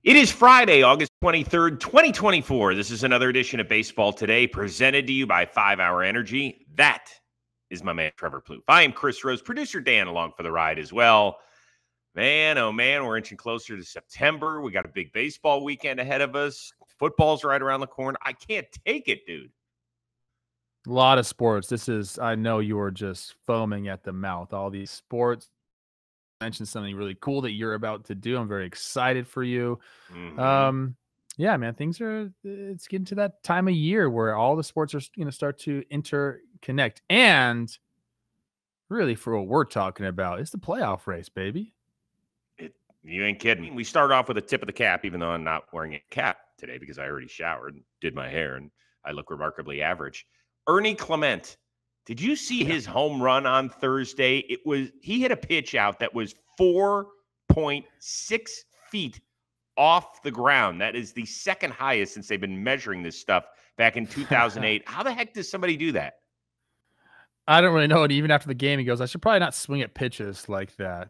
It is Friday, August 23rd, 2024. This is another edition of Baseball Today, presented to you by 5 Hour Energy. That is my man, Trevor Plouffe. I am Chris Rose, producer Dan along for the ride as well. Man, oh man, we're inching closer to September. We got a big baseball weekend ahead of us. Football's right around the corner. I can't take it, dude. A lot of sports. I know you are just foaming at the mouth. All these sports. Mentioned something really cool that you're about to do. I'm very excited for you. Yeah, man, it's getting to that time of year where all the sports are going to start to interconnect. And really, for what we're talking about, it's the playoff race, baby. You ain't kidding. We start off with a tip of the cap, even though I'm not wearing a cap today because I already showered and did my hair, and I look remarkably average. Ernie Clement. Did you see his home run on Thursday? He hit a pitch out that was 4.6 feet off the ground. That is the second highest since they've been measuring this stuff back in 2008. How the heck does somebody do that? I don't really know. And even after the game, he goes, I should probably not swing at pitches like that.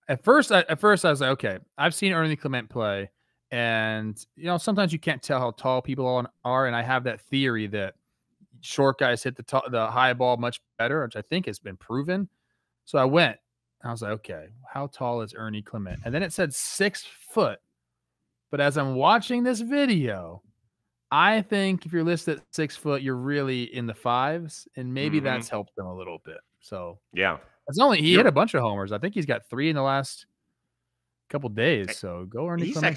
At first I was like, okay, I've seen Ernie Clement play. And, sometimes you can't tell how tall people are. And I have that theory that short guys hit the high ball much better, which I think has been proven. So I went, and I was like, okay, how tall is Ernie Clement? And then it said 6 foot. But as I'm watching this video, I think if you're listed at 6 foot, you're really in the fives, and maybe that's helped them a little bit. So yeah, he hit a bunch of homers. I think he's got 3 in the last couple days. So go Ernie Clement.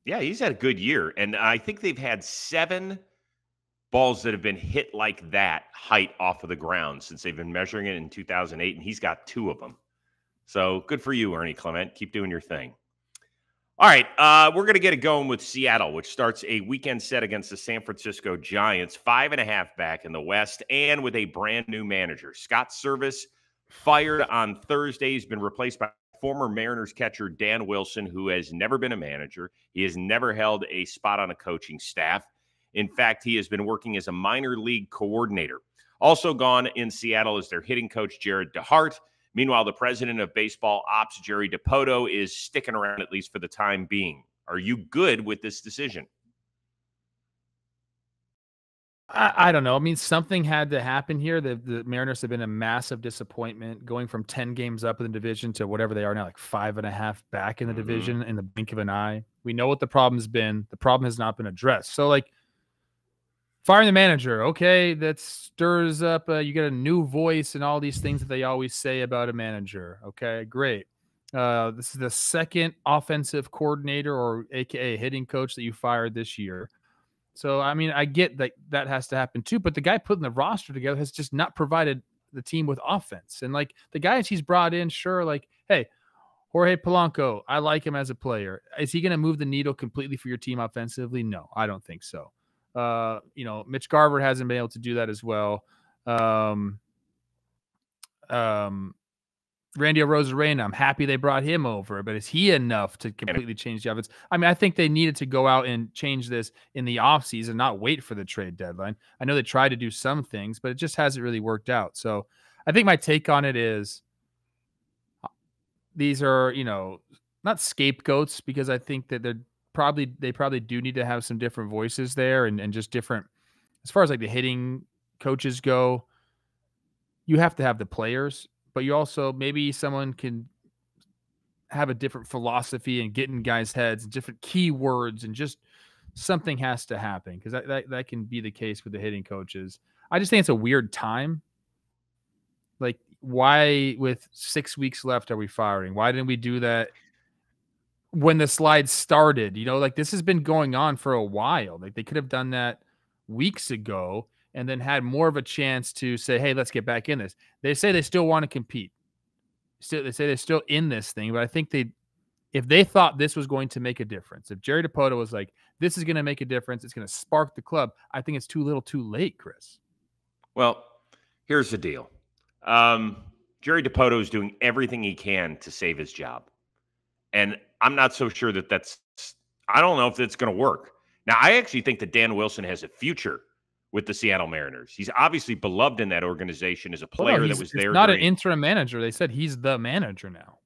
He's had a good year, and I think they've had 7 balls that have been hit like that height off of the ground since they've been measuring it in 2008, and he's got 2 of them. So good for you, Ernie Clement. Keep doing your thing. All right, we're going to get it going with Seattle, which starts a weekend set against the San Francisco Giants, 5.5 back in the West, and with a brand new manager. Scott Servais fired on Thursday. He's been replaced by former Mariners catcher Dan Wilson, who has never been a manager. He has never held a spot on a coaching staff. In fact, he has been working as a minor league coordinator. Also gone in Seattle is their hitting coach, Jared DeHart. Meanwhile, the president of baseball ops, Jerry Dipoto, is sticking around at least for the time being. Are you good with this decision? I don't know. I mean, something had to happen here. The Mariners have been a massive disappointment, going from 10 games up in the division to whatever they are now, like 5.5 back in the division in the blink of an eye. We know what the problem's been. The problem has not been addressed. So, firing the manager, okay, that stirs up. You get a new voice and all these things that they always say about a manager. Okay, great. This is the second offensive coordinator, or AKA hitting coach, that you fired this year. So, I mean, I get that has to happen too. But the guy putting the roster together has just not provided the team with offense. And the guys he's brought in, sure, hey, Jorge Polanco, I like him as a player. Is he going to move the needle completely for your team offensively? No, I don't think so. Mitch Garver hasn't been able to do that as well. Randy Arozarena, I'm happy they brought him over, but is he enough to completely change the offense? I mean, I think they needed to go out and change this in the offseason, not wait for the trade deadline. I know they tried to do some things, but it just hasn't really worked out. So I think my take on it is these are, not scapegoats, because I think that they probably do need to have some different voices there and just different, as far as the hitting coaches go. You have to have the players, but you also, maybe someone can have a different philosophy and get in guys' heads and different keywords, and just something has to happen, because that can be the case with the hitting coaches. I just think it's a weird time. Why, with 6 weeks left, are we firing? Why didn't we do that when the slide started? This has been going on for a while. They could have done that weeks ago and then had more of a chance to say, hey, let's get back in this. They say they still want to compete. They say they're still in this thing, but I think if they thought this was going to make a difference, if Jerry Dipoto was like, this is going to make a difference, it's going to spark the club, I think it's too little too late, Chris. Well, here's the deal. Jerry Dipoto is doing everything he can to save his job. And I'm not so sure I don't know if that's going to work. Now, I actually think that Dan Wilson has a future with the Seattle Mariners. He's obviously beloved in that organization as a player that was there. Not an interim manager. They said he's the manager now.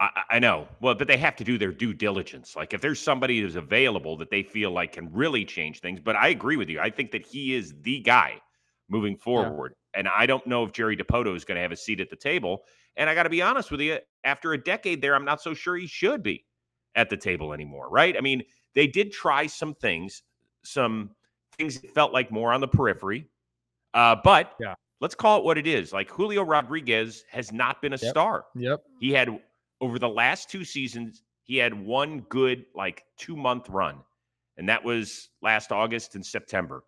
I know. Well, but they have to do their due diligence. Like if there's somebody who's available that they feel like can really change things. But I agree with you. I think that he is the guy moving Yeah. forward. And I don't know if Jerry Dipoto is going to have a seat at the table. And I got to be honest with you, after a decade there, I'm not so sure he should be at the table anymore, right? I mean, they did try some things that felt like more on the periphery. But Yeah. let's call it what it is. Like Julio Rodriguez has not been a Yep. star. Yep. He had over the last 2 seasons, he had one good like 2-month run, and that was last August and September.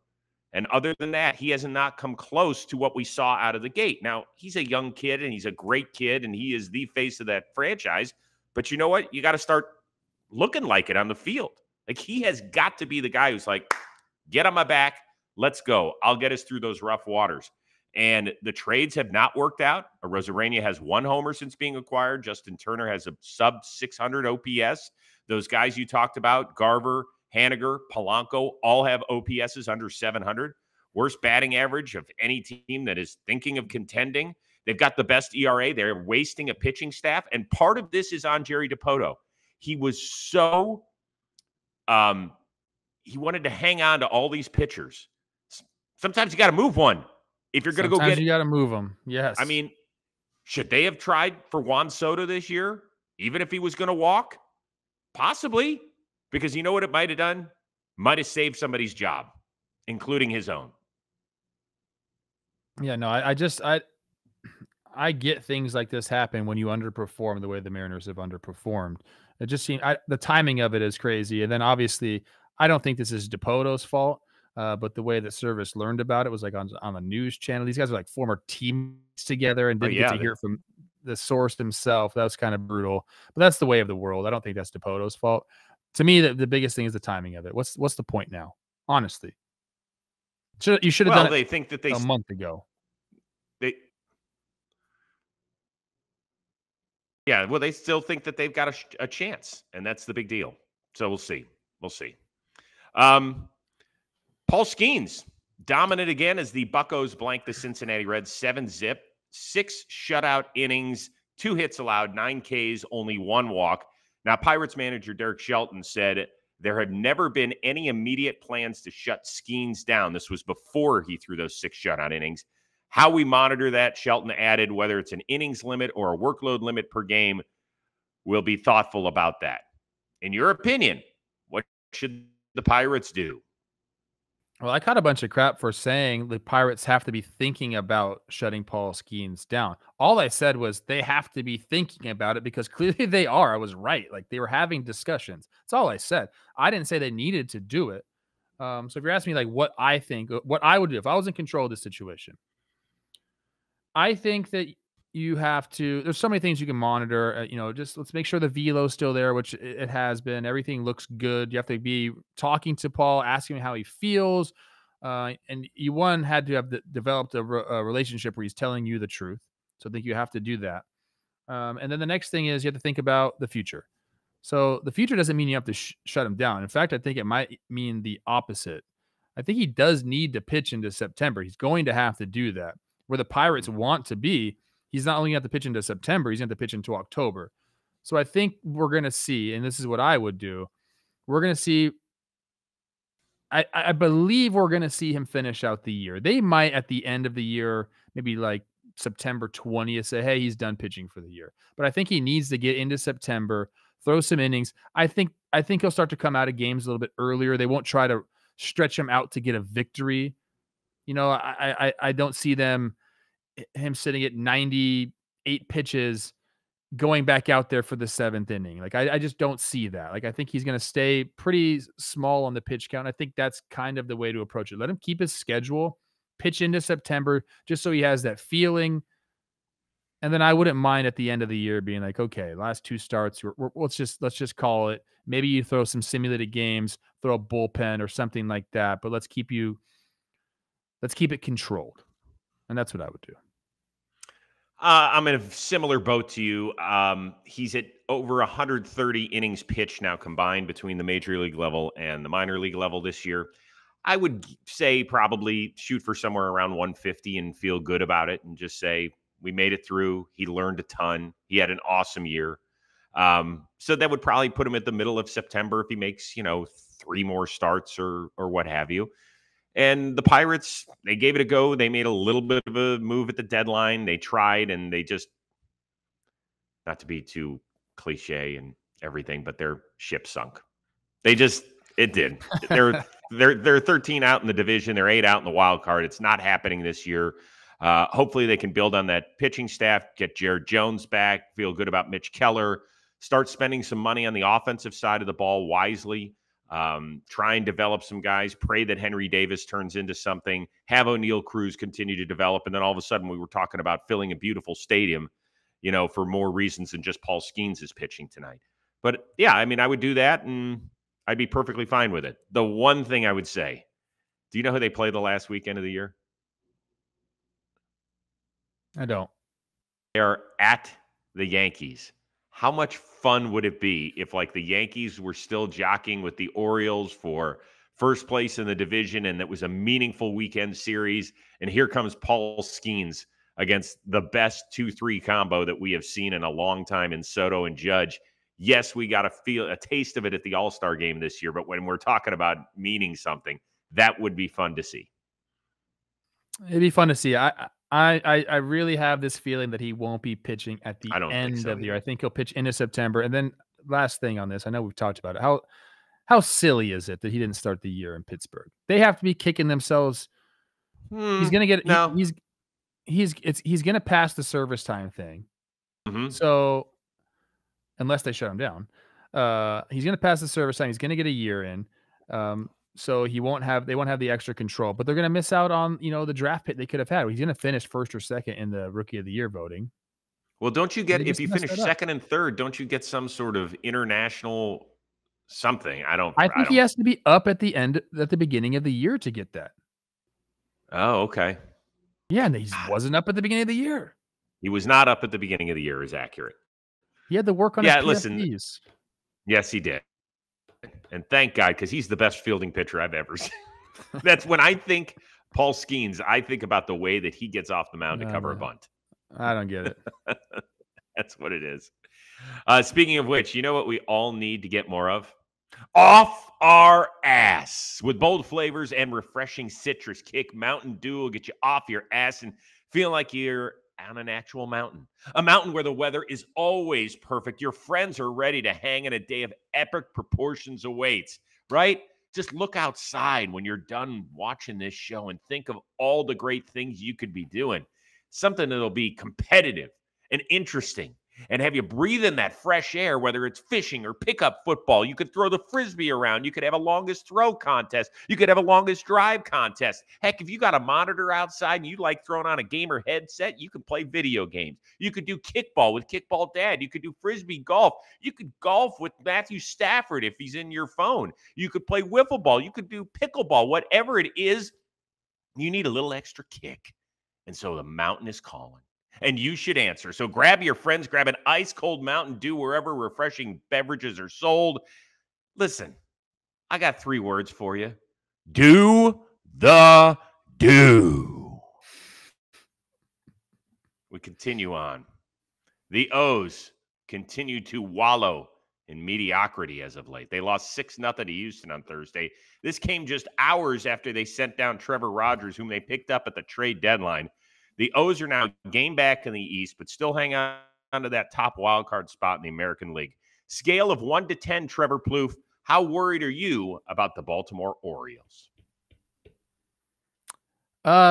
And other than that, he has not come close to what we saw out of the gate. Now, he's a young kid and he's a great kid and he is the face of that franchise. But you know what? You got to start looking like it on the field. Like he has got to be the guy who's like, get on my back. Let's go. I'll get us through those rough waters. And the trades have not worked out. Rosarania has 1 homer since being acquired. Justin Turner has a sub 600 OPS. Those guys you talked about, Garver, Haniger, Polanco, all have OPSs under 700. Worst batting average of any team that is thinking of contending. They've got the best ERA. They're wasting a pitching staff. And part of this is on Jerry Dipoto. He was so he wanted to hang on to all these pitchers. Sometimes you got to move one. If you're going to go get, you got to move them. Yes. I mean, should they have tried for Juan Soto this year, even if he was going to walk? Possibly, because you know what it might have done? Might have saved somebody's job, including his own. Yeah, no, I get things like this happen when you underperform the way the Mariners have underperformed. It just seems the timing of it is crazy. And then obviously, I don't think this is Dipoto's fault. But the way that Servais learned about it was like on the news channel. These guys are like former teammates together and didn't get to hear it from the source himself. That was kind of brutal. But that's the way of the world. I don't think that's Dipoto's fault. To me, the biggest thing is the timing of it. What's the point now? Honestly, you should have done it. They think that a month ago. They still think that they've got a chance, and that's the big deal. So we'll see. Paul Skenes, dominant again as the Buccos blank the Cincinnati Reds 7-0, 6 shutout innings, 2 hits allowed, 9 Ks, only 1 walk. Now, Pirates manager Derek Shelton said there had never been any immediate plans to shut Skenes down. This was before he threw those 6 shutout innings. How we monitor that, Shelton added, whether it's an innings limit or a workload limit per game, we'll be thoughtful about that. In your opinion, what should the Pirates do? Well, I caught a bunch of crap for saying the Pirates have to be thinking about shutting Paul Skenes down. All I said was they have to be thinking about it because clearly they are. I was right. Like they were having discussions. That's all I said. I didn't say they needed to do it. So if you're asking me like what I think, what I would do if I was in control of this situation, I think that you have to, there's so many things you can monitor, just let's make sure the velo is still there, which it has been. Everything looks good. You have to be talking to Paul, asking him how he feels. And you had to have developed a relationship where he's telling you the truth. So I think you have to do that. And then the next thing is you have to think about the future. So the future doesn't mean you have to shut him down. In fact, I think it might mean the opposite. I think he does need to pitch into September. He's going to have to do that. Where the Pirates want to be, he's not only going to have to pitch into September, he's going to pitch into October. So I think we're going to see, and this is what I would do, we're going to see, I believe we're going to see him finish out the year. They might at the end of the year, maybe like September 20th, say, hey, he's done pitching for the year. But I think he needs to get into September, throw some innings. I think he'll start to come out of games a little bit earlier. They won't try to stretch him out to get a victory. I don't see him sitting at 98 pitches going back out there for the 7th inning. Like I just don't see that. Like I think he's going to stay pretty small on the pitch count. I think that's kind of the way to approach it. Let him keep his schedule, pitch into September, just so he has that feeling. And then I wouldn't mind at the end of the year being like, okay, last 2 starts, let's just call it. Maybe you throw some simulated games, throw a bullpen or something like that, but let's keep it controlled. And that's what I would do. I'm in a similar boat to you. He's at over 130 innings pitched now combined between the major league level and the minor league level this year. I would say probably shoot for somewhere around 150 and feel good about it and just say we made it through. He learned a ton. He had an awesome year. So that would probably put him at the middle of September if he makes, 3 more starts or what have you. And the Pirates, they gave it a go. They made a little bit of a move at the deadline. They tried, and they just, not to be too cliche and everything, but their ship sunk. It did. They're 13 out in the division. They're 8 out in the wild card. It's not happening this year. Hopefully they can build on that pitching staff, get Jared Jones back, feel good about Mitch Keller, start spending some money on the offensive side of the ball wisely. Try and develop some guys, pray that Henry Davis turns into something, have O'Neal Cruz continue to develop. And then all of a sudden we were talking about filling a beautiful stadium, for more reasons than just Paul Skenes is pitching tonight. But yeah, I mean, I would do that and I'd be perfectly fine with it. The one thing I would say, do you know who they play the last weekend of the year? I don't. They are at the Yankees. How much fun would it be if, like, the Yankees were still jockeying with the Orioles for first place in the division and it was a meaningful weekend series, and here comes Paul Skenes against the best 2-3 combo that we have seen in a long time in Soto and Judge. Yes, we got a taste of it at the All-Star game this year, but when we're talking about meaning something, that would be fun to see. It'd be fun to see. I really have this feeling that he won't be pitching at the end of the year. I think he'll pitch into September. And then last thing on this, I know we've talked about it. How silly is it that he didn't start the year in Pittsburgh? They have to be kicking themselves. He's going to get no. He's going to pass the service time thing. Mm-hmm. So unless they shut him down, he's going to pass the service time. He's going to get a year in. So they won't have the extra control, but they're going to miss out on, the draft pick they could have had. He's going to finish first or second in the Rookie of the Year voting. Well, don't you get, if you finish second and third, don't you get some sort of international something? I think he has to be up at the beginning of the year to get that. Oh, okay. Yeah, and he wasn't up at the beginning of the year. He was not up at the beginning of the year, is accurate. He had to work on his PFDs. Yes, he did. And thank God, because he's the best fielding pitcher I've ever seen. That's when I think Paul Skenes, I think about the way that he gets off the mound to cover a bunt. I don't get it. That's what it is. Speaking of which, you know what we all need to get more of? Off our ass. With bold flavors and refreshing citrus kick, Mountain Dew will get you off your ass and feel like you're on an actual mountain. A mountain where the weather is always perfect. Your friends are ready to hang, and a day of epic proportions awaits, right? Just look outside when you're done watching this show and think of all the great things you could be doing. Something that'll be competitive and interesting and have you breathe in that fresh air, whether it's fishing or pickup football. You could throw the Frisbee around. You could have a longest throw contest. You could have a longest drive contest. Heck, if you got a monitor outside and you like throwing on a gamer headset, you could play video games. You could do kickball with Kickball Dad. You could do Frisbee golf. You could golf with Matthew Stafford if he's in your phone. You could play wiffle ball. You could do pickleball. Whatever it is, you need a little extra kick. And so the mountain is calling. And you should answer. So grab your friends, grab an ice-cold Mountain Dew wherever refreshing beverages are sold. Listen, I got 3 words for you. Do the do. We continue on. The O's continue to wallow in mediocrity as of late. They lost 6-0 to Houston on Thursday. This came just hours after they sent down Trevor Rogers, whom they picked up at the trade deadline. The O's are now game back in the East, but still hang on to that top wildcard spot in the American League. Scale of 1 to 10, Trevor Plouffe, how worried are you about the Baltimore Orioles?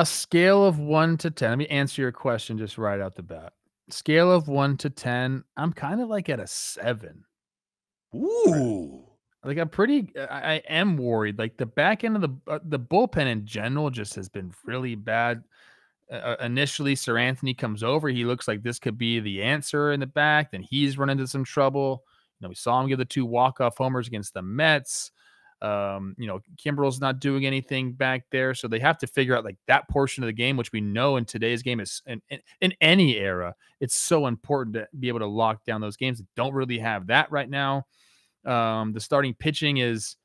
Scale of 1 to 10. Let me answer your question just right out the bat. Scale of 1 to 10, I'm kind of like at a 7. Ooh. Like I am worried. Like the back end of the bullpen in general just has been really bad. Initially, Sir Anthony comes over. He looks like this could be the answer in the back. Then he's run into some trouble. We saw him give the 2 walk-off homers against the Mets. Kimbrel's not doing anything back there. So they have to figure out like that portion of the game, which we know in today's game is in any era, it's so important to be able to lock down those games. They don't really have that right now. The starting pitching is,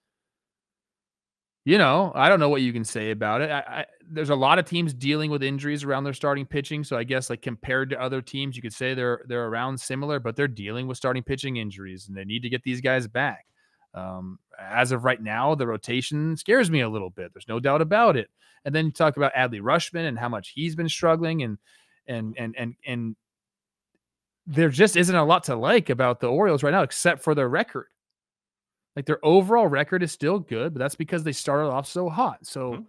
I don't know what you can say about it. There's a lot of teams dealing with injuries around their starting pitching. So I guess like compared to other teams, you could say they're around similar, but they're dealing with starting pitching injuries and they need to get these guys back. As of right now, the rotation scares me a little bit. There's no doubt about it. And then you talk about Adley Rutschman and how much he's been struggling, and there just isn't a lot to like about the Orioles right now, except for their record. Like their overall record is still good, but that's because they started off so hot. So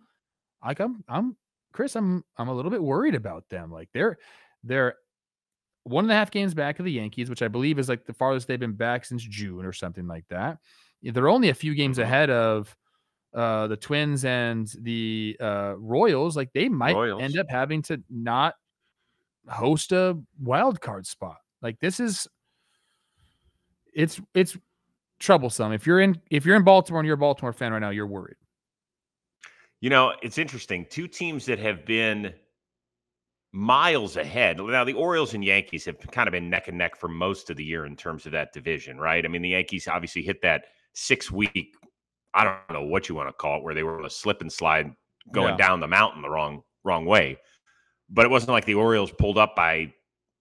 like I'm Chris, I'm a little bit worried about them. Like they're 1.5 games back of the Yankees, which I believe is like the farthest they've been back since June or something like that. They're only a few games ahead of the Twins and the Royals. Like they might end up having to not host a wild card spot. Like this is it's troublesome. If you're in Baltimore and you're a Baltimore fan right now, you're worried. It's interesting. Two teams that have been miles ahead. Now, the Orioles and Yankees have kind of been neck and neck for most of the year in terms of that division, right? I mean, the Yankees obviously hit that 6-week, I don't know what you want to call it, where they were on a slip and slide going down the mountain the wrong way. But it wasn't like the Orioles pulled up by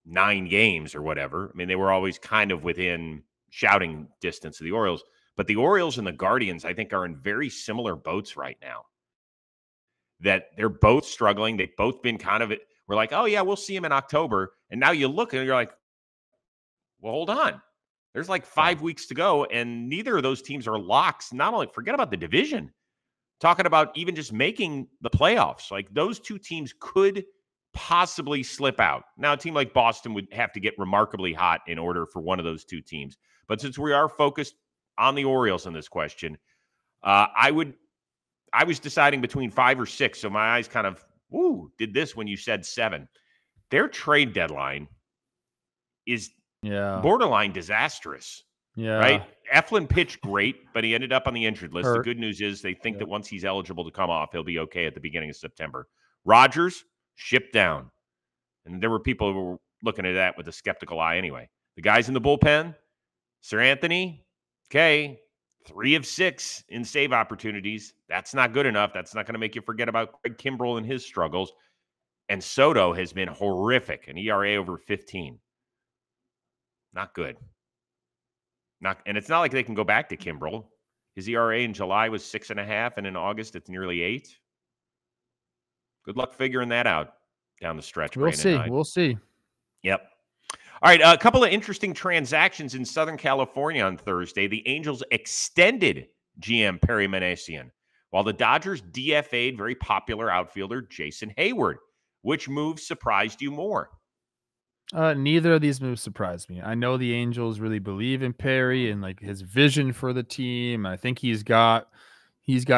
9 games or whatever. I mean, they were always kind of within shouting distance of the Orioles. But the Orioles and the Guardians, I think, are in very similar boats right now. That they're both struggling. They've both been kind of, we're like, oh, yeah, we'll see him in October. And now you look and you're like, well, hold on. There's like 5 weeks to go. And neither of those teams are locks. Not only, forget about the division, talking about even just making the playoffs. Like those two teams could possibly slip out. Now, a team like Boston would have to get remarkably hot in order for one of those two teams. But since we are focused on the Orioles in this question, I was deciding between 5 or 6. So my eyes kind of, did this when you said 7. Their trade deadline is borderline disastrous. Yeah. Right? Eflin pitched great, but he ended up on the injured list. The good news is they think that once he's eligible to come off, he'll be okay at the beginning of September. Rogers shipped down. And there were people who were looking at that with a skeptical eye anyway. The guys in the bullpen, Sir Anthony, 3 of 6 in save opportunities. That's not good enough. That's not going to make you forget about Craig Kimbrell and his struggles. And Soto has been horrific, an ERA over 15. Not good. And it's not like they can go back to Kimbrell. His ERA in July was 6.5, and in August it's nearly 8. Good luck figuring that out down the stretch. We'll see. Yep. All right, a couple of interesting transactions in Southern California on Thursday. The Angels extended GM Perry Minasian, while the Dodgers DFA'd very popular outfielder Jason Heyward. Which move surprised you more? Neither of these moves surprised me. I know the Angels really believe in Perry and like his vision for the team. I think he's got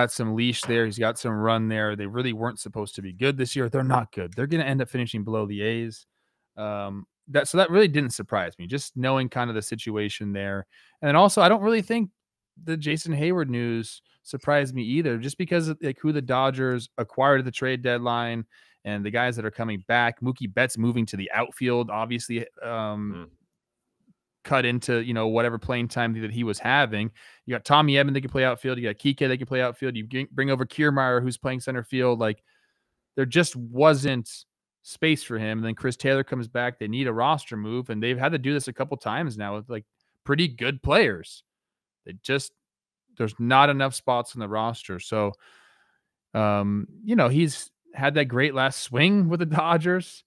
some leash there. He's got some run there. They really weren't supposed to be good this year. They're not good. They're going to end up finishing below the A's. So that really didn't surprise me, just knowing kind of the situation there. And then also, I don't really think the Jason Heyward news surprised me either, just because of like who the Dodgers acquired at the trade deadline and the guys that are coming back. Mookie Betts moving to the outfield, obviously cut into, whatever playing time that he was having. You got Tommy Edman that can play outfield. You got Kike that can play outfield. You bring over Kiermaier, who's playing center field. Like there just wasn't space for him. And then Chris Taylor comes back. They need a roster move, and they've had to do this a couple times now with like pretty good players. There's not enough spots in the roster. So, he's had that great last swing with the Dodgers,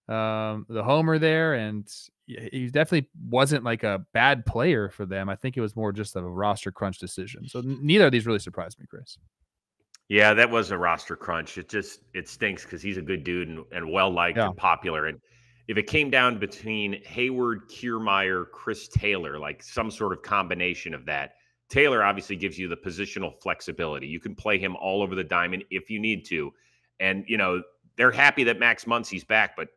the homer there, and he definitely wasn't like a bad player for them. I think it was more just a roster crunch decision. So neither of these really surprised me, Chris. Yeah, that was a roster crunch. It stinks because he's a good dude and well-liked and popular. And if it came down between Heyward, Kiermaier, Chris Taylor, like some sort of combination of that, Taylor obviously gives you the positional flexibility. You can play him all over the diamond if you need to. And, they're happy that Max Muncy's back, but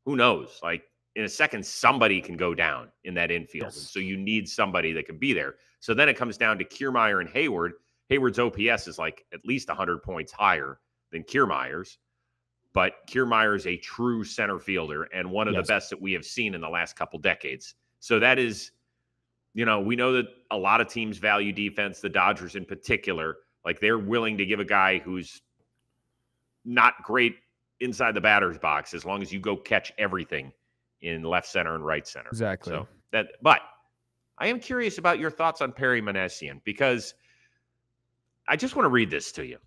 who knows? Like in a second, somebody can go down in that infield. Yes. And so you need somebody that can be there. So then it comes down to Kiermaier and Heyward. Heyward's OPS is like at least 100 points higher than Kiermaier's, but Kiermaier is a true center fielder and one of the best that we have seen in the last couple decades. So that is, we know that a lot of teams value defense, the Dodgers in particular, Like they're willing to give a guy who's not great inside the batter's box as long as you go catch everything in left center and right center. Exactly. So but I am curious about your thoughts on Perry Minasian because I just want to read this to you.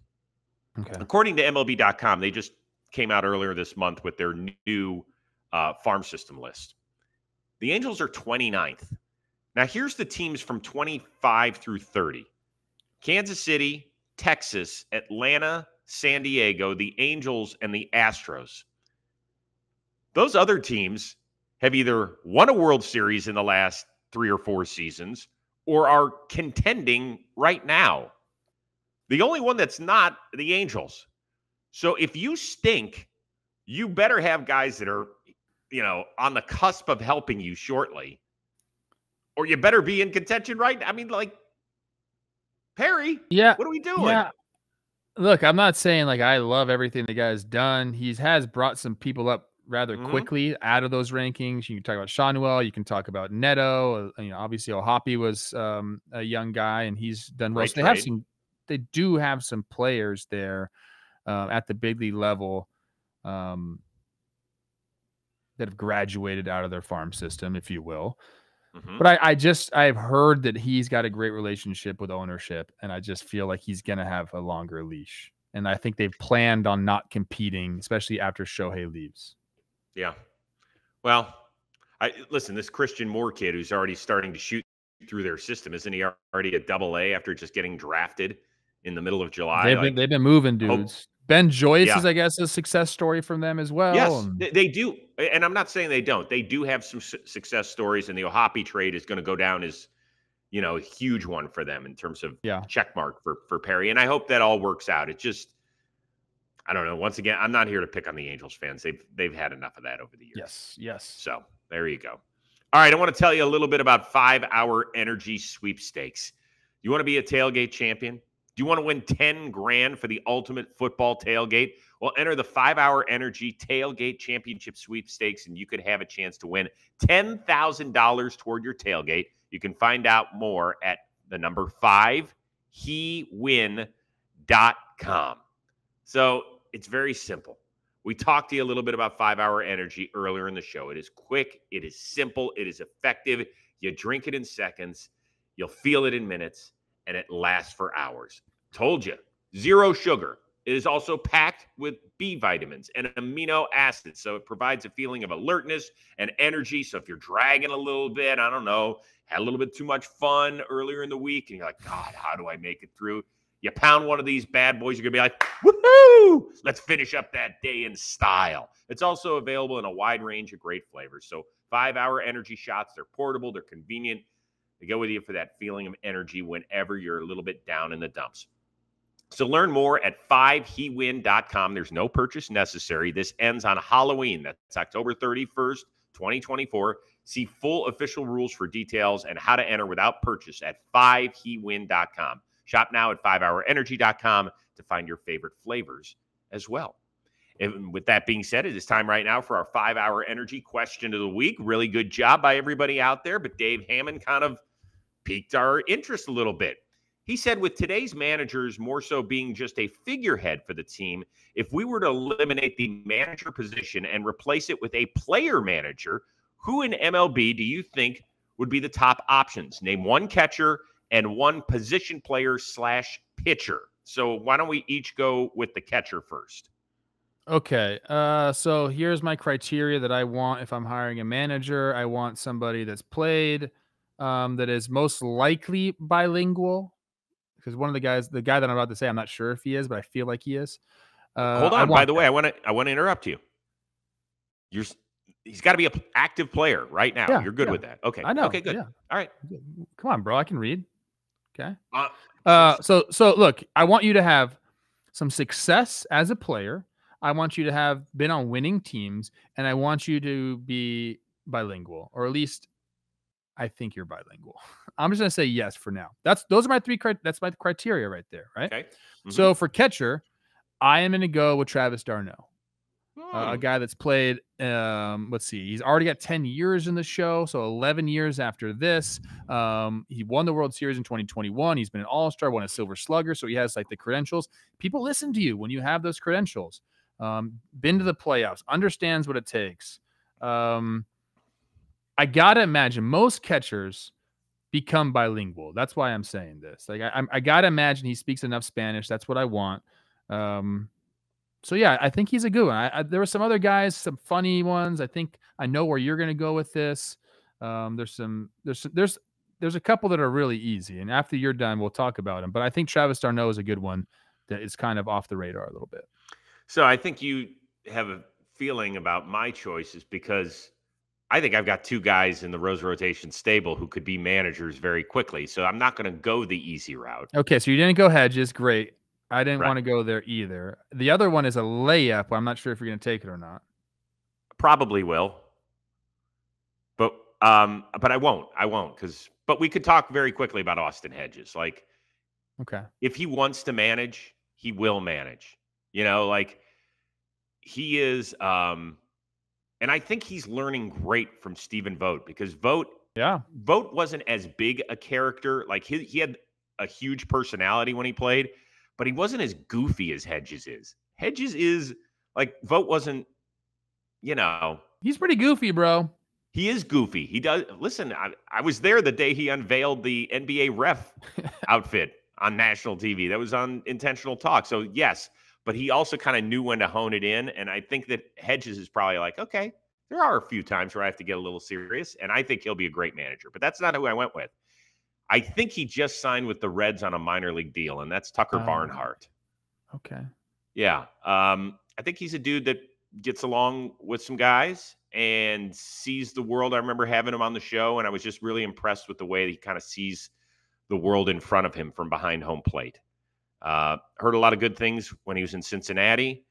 Okay. According to MLB.com, they just came out earlier this month with their new farm system list. The Angels are 29th. Now, here's the teams from 25 through 30. Kansas City, Texas, Atlanta, San Diego, the Angels, and the Astros. Those other teams have either won a World Series in the last 3 or 4 seasons or are contending right now. The only one that's not, the Angels. So if you stink, you better have guys that are, on the cusp of helping you shortly. Or you better be in contention, right? I mean, like, Perry, what are we doing? Yeah. Look, I'm not saying like I love everything the guy's done. He has brought some people up rather quickly out of those rankings. You can talk about Shawnuel. You can talk about Neto. Obviously, Ohapi was a young guy, and he's done well. So they do have some players there at the big league level that have graduated out of their farm system, if you will. But I've heard that he's got a great relationship with ownership, and I just feel like he's going to have a longer leash. And I think they've planned on not competing, especially after Shohei leaves. Yeah. Well, listen, this Christian Moore kid who's already starting to shoot through their system, isn't he already a AA after just getting drafted in the middle of July? They've been moving dudes. Ben Joyce is, I guess, a success story from them as well. Yes, they do. And I'm not saying they don't. They do have some success stories, and the Ohapi trade is going to go down as, a huge one for them in terms of check mark for Perry. And I hope that all works out. It just, I don't know. Once again, I'm not here to pick on the Angels fans. They've had enough of that over the years. Yes. So there you go. All right, I want to tell you a little bit about 5-Hour Energy Sweepstakes. You want to be a tailgate champion? Do you want to win $10,000 for the ultimate football tailgate? Well, enter the 5-Hour Energy Tailgate Championship Sweepstakes, and you could have a chance to win $10,000 toward your tailgate. You can find out more at the number 5hewin.com. So it's very simple. We talked to you a little bit about 5-Hour Energy earlier in the show. It is quick. It is simple. It is effective. You drink it in seconds. You'll feel it in minutes. And it lasts for hours. Told you, 0 sugar. It is also packed with B vitamins and amino acids, so it provides a feeling of alertness and energy. So if you're dragging a little bit, I don't know, had a little bit too much fun earlier in the week, and you're like, God, how do I make it through? You pound one of these bad boys, you're going to be like, woohoo! Let's finish up that day in style. It's also available in a wide range of great flavors. So 5-Hour Energy shots, they're portable, they're convenient. They go with you for that feeling of energy whenever you're a little bit down in the dumps. So learn more at 5hewin.com. There's no purchase necessary. This ends on Halloween. That's October 31st, 2024. See full official rules for details and how to enter without purchase at 5hewin.com. Shop now at 5hourenergy.com to find your favorite flavors as well. And with that being said, it is time right now for our 5-Hour Energy question of the week. Really good job by everybody out there, but Dave Hammond kind of piqued our interest a little bit. He said with today's managers more so being just a figurehead for the team, if we were to eliminate the manager position and replace it with a player manager, who in MLB do you think would be the top options? Name one catcher and one position player / pitcher. So why don't we each go with the catcher first? Okay, so here's my criteria that I want if I'm hiring a manager. I want somebody that's played, that is most likely bilingual. Because one of the guy that I'm about to say, I'm not sure if he is, but I feel like he is. Hold on. By the way, I want to interrupt you. He's got to be an active player right now. Yeah, You're good with that. Okay. I know. Okay, good. Yeah. All right. Come on, bro. I can read. Okay. So look, I want you to have some success as a player. I want you to have been on winning teams, and I want you to be bilingual, or at least I think you're bilingual. I'm just going to say yes for now. Those are my that's my criteria right there, right? Okay. So for catcher, I am going to go with Travis d'Arnaud. A guy that's played, let's see, he's already got 10 years in the show, so 11 years after this. He won the World Series in 2021. He's been an All-Star, won a Silver Slugger, so he has like the credentials. People listen to you when you have those credentials. Been to the playoffs, understands what it takes. I gotta imagine most catchers become bilingual. That's why I'm saying this. Like I gotta imagine he speaks enough Spanish. That's what I want. So yeah, I think he's a good one. There were some other guys, some funny ones. I think I know where you're going to go with this. There's a couple that are really easy, and after you're done, we'll talk about them. But I think Travis d'Arnaud is a good one that is kind of off the radar a little bit. So I think you have a feeling about my choices because I think I've got two guys in the Rose rotation stable who could be managers very quickly. So I'm not going to go the easy route. Okay, so you didn't go Hedges. Great. I didn't want to go there either. The other one is a layup. I'm not sure if you're going to take it or not. Probably will. But I won't. But we could talk very quickly about Austin Hedges. Like, okay, if he wants to manage, he will manage. You know, like he is and I think he's learning great from Stephen Vogt because Vogt wasn't as big a character. Like he had a huge personality when he played, but he wasn't as goofy as Hedges is. Hedges is like Vogt wasn't, you know. He's pretty goofy, bro. He is goofy. He does. Listen, I was there the day he unveiled the NBA ref outfit on national TV. That was on Intentional Talk. So, yes, but he also kind of knew when to hone it in. And I think that Hedges is probably like, okay, there are a few times where I have to get a little serious. And I think he'll be a great manager. But that's not who I went with. I think he just signed with the Reds on a minor league deal, and that's Tucker Barnhart. Okay. Yeah. I think he's a dude that gets along with some guys and sees the world. I remember having him on the show, and I was just really impressed with the way he kind of sees the world in front of him from behind home plate. Heard a lot of good things when he was in Cincinnati.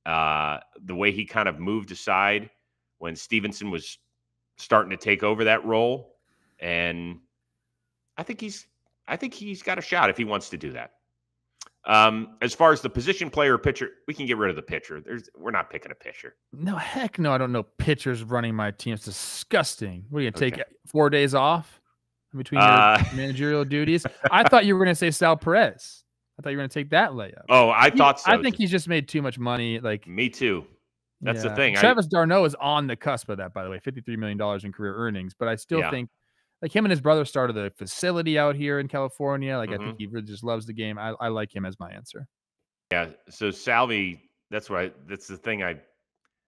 The way he kind of moved aside when Stevenson was starting to take over that role. And I think he's got a shot if he wants to do that. As far as the position player pitcher, we can get rid of the pitcher. We're not picking a pitcher. No, heck no. I don't know pitchers running my team. It's disgusting. What are you going to take 4 days off between your managerial duties? I thought you were going to say Sal Perez. I thought you were going to take that layup. Oh, I thought so. I think he's just made too much money. Like me too. That's the thing. Travis d'Arnaud is on the cusp of that, by the way, $53 million in career earnings. But I still think like him and his brother started the facility out here in California. Like I think he really just loves the game. I like him as my answer. Yeah. So Salvi, that's the thing.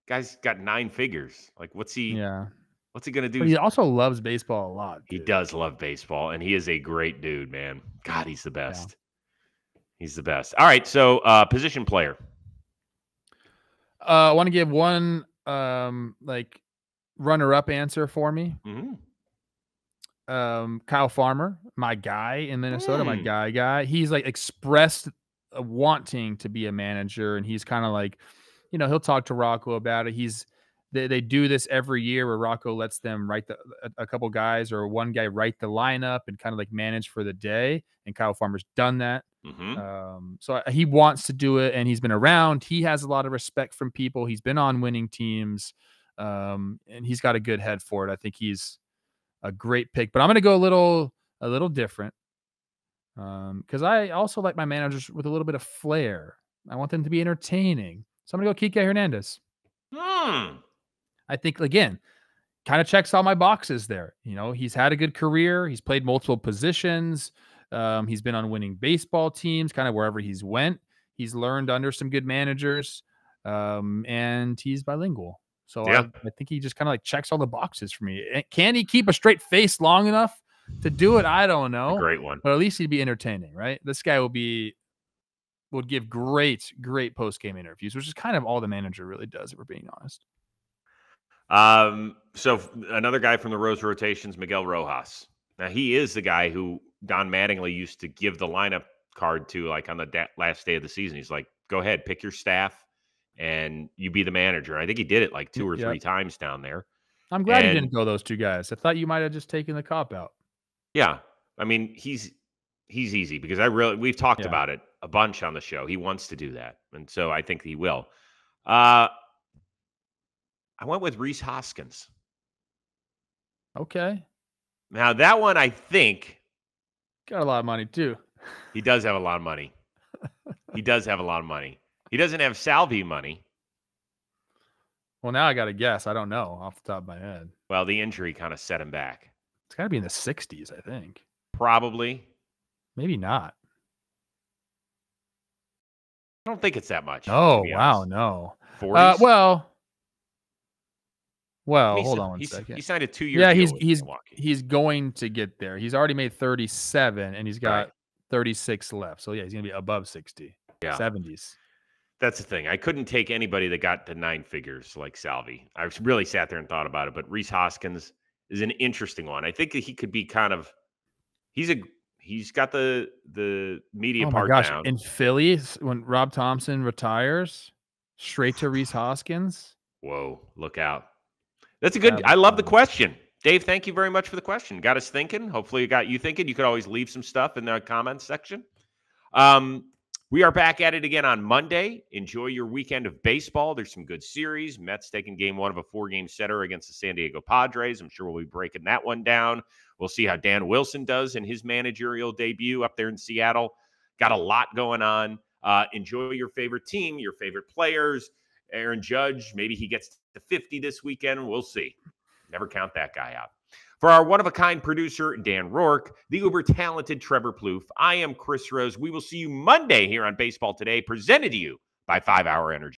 Guy's got 9 figures. Like what's he going to do? But he also loves baseball a lot. Dude. He does love baseball, and he is a great dude, man. God, he's the best. Yeah. He's the best. All right. So position player. I want to give one like runner-up answer for me. Kyle Farmer, my guy in Minnesota, my guy. He's like expressed wanting to be a manager, and he's kind of like, you know, he'll talk to Rocco about it. They do this every year where Rocco lets them write a couple guys or one guy write the lineup and kind of like manage for the day. And Kyle Farmer's done that. So he wants to do it, and he's been around. He has a lot of respect from people. He's been on winning teams, and he's got a good head for it. I think he's a great pick, but I'm going to go a little different because I also like my managers with a little bit of flair. I want them to be entertaining. So I'm going to go Kike Hernandez. I think, again, kind of checks all my boxes there. You know, he's had a good career. He's played multiple positions. He's been on winning baseball teams, kind of wherever he's went. He's learned under some good managers, and he's bilingual. So I think he just kind of like checks all the boxes for me. Can he keep a straight face long enough to do it? I don't know. A great one. But at least he'd be entertaining, right? This guy would give great post-game interviews, which is kind of all the manager really does, if we're being honest. So another guy from the Rose rotations, Miguel Rojas. Now, he is the guy who Don Mattingly used to give the lineup card to, like on the last day of the season. He's like, go ahead, pick your staff, and you be the manager. I think he did it like 2 or 3 times down there. I'm glad you didn't go those 2 guys. I thought you might have just taken the cop out. Yeah. I mean, he's easy because we've talked about it a bunch on the show. He wants to do that. And so I think he will. I went with Rhys Hoskins. Okay. Now, that one, I think. Got a lot of money, too. He does have a lot of money. He does have a lot of money. He doesn't have Salvi money. Well, now I got to guess. I don't know off the top of my head. Well, the injury kind of set him back. It's got to be in the 60s, I think. Probably. Maybe not. I don't think it's that much. Oh, wow, no. 40s? Well, hold on one second. He signed a 2-year deal with Milwaukee. He's going to get there. He's already made 37, and he's got 36 left. So, yeah, he's going to be above 60. Yeah. 70s. That's the thing. I couldn't take anybody that got to 9 figures like Salvi. I really sat there and thought about it, but Rhys Hoskins is an interesting one. I think that he could be kind of – he's got the media part down. In Philly, when Rob Thompson retires, straight to Rhys Hoskins. Whoa, look out. That's a good – I love the question. Dave, thank you very much for the question. Got us thinking. Hopefully it got you thinking. You could always leave some stuff in the comments section. We are back at it again on Monday. Enjoy your weekend of baseball. There's some good series. Mets taking game 1 of a 4-game setter against the San Diego Padres. I'm sure we'll be breaking that one down. We'll see how Dan Wilson does in his managerial debut up there in Seattle. Got a lot going on. Enjoy your favorite team, your favorite players. Aaron Judge, maybe he gets to 50 this weekend. We'll see. Never count that guy out. For our one-of-a-kind producer, Dan Rourke, the uber-talented Trevor Plouffe, I am Chris Rose. We will see you Monday here on Baseball Today, presented to you by 5 Hour Energy.